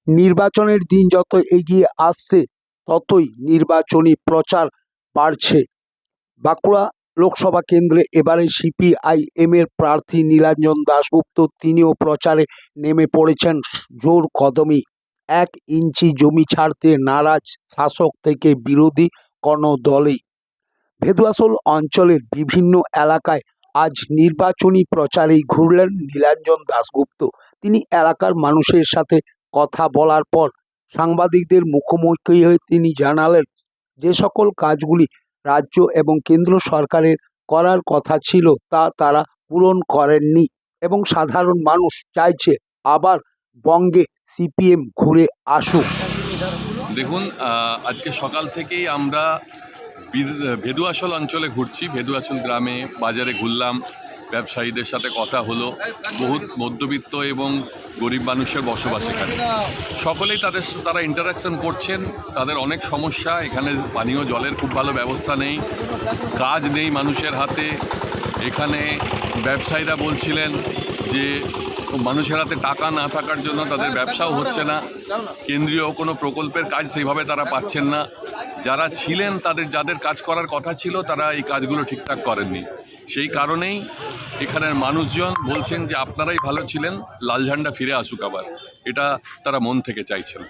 নির্বাচনের দিন যত এগিয়ে আসছে ততই নির্বাচনী প্রচার বাড়ছে। বাঁকুড়া লোকসভা কেন্দ্রে এবারে সিপিআইএমের প্রার্থী নীলাঞ্জন দাশগুপ্ত তিনিও প্রচারে নেমে পড়েছেন জোর কদমে। 1 ইঞ্চি জমি ছাড়তে নারাজ শাসক থেকে বিরোধী কোনো দলই। ভেদুয়াশোল অঞ্চলের বিভিন্ন এলাকায় আজ নির্বাচনী প্রচারেই ঘুরলেন নীলাঞ্জন দাশগুপ্ত। তিনি এলাকার মানুষের সাথে কথা বলার পর সাংবাদিকদের মুখোমুখি হয়ে তিনি জানালেন যে সকল কাজগুলি রাজ্য এবং কেন্দ্র সরকারের করার কথা ছিল তা তারা পূরণ করেননি এবং সাধারণ মানুষ চাইছে আবার বঙ্গে সিপিএম ঘুরে আসুক। দেখুন, আজকে সকাল থেকেই আমরা ভেদুয়াশোল অঞ্চলে ঘুরছি। ভেদুয়াশোল গ্রামে বাজারে ঘুরলাম, ব্যবসায়ীদের সাথে কথা হলো। বহুত মধ্যবিত্ত এবং গরিব মানুষের বসবাস এখানে। সকলেই তারা ইন্টারাকশন করছেন। তাদের অনেক সমস্যা, এখানে পানীয় জলের খুব ভালো ব্যবস্থা নেই, কাজ নেই মানুষের হাতে। এখানে ব্যবসায়ীরা বলছিলেন যে মানুষের হাতে টাকা না থাকার জন্য তাদের ব্যবসাও হচ্ছে না, কেন্দ্রীয় কোনো প্রকল্পের কাজ সেইভাবে তারা পাচ্ছেন না। যারা ছিলেন যাদের কাজ করার কথা ছিল তারা এই কাজগুলো ঠিকঠাক করেননি। সেই কারণেই এখানের মানুষজন বলছেন যে আপনারাই ভালো ছিলেন, লাল ঝান্ডা ফিরে আসুক আবার, এটা তারা মন থেকে চাইছেন।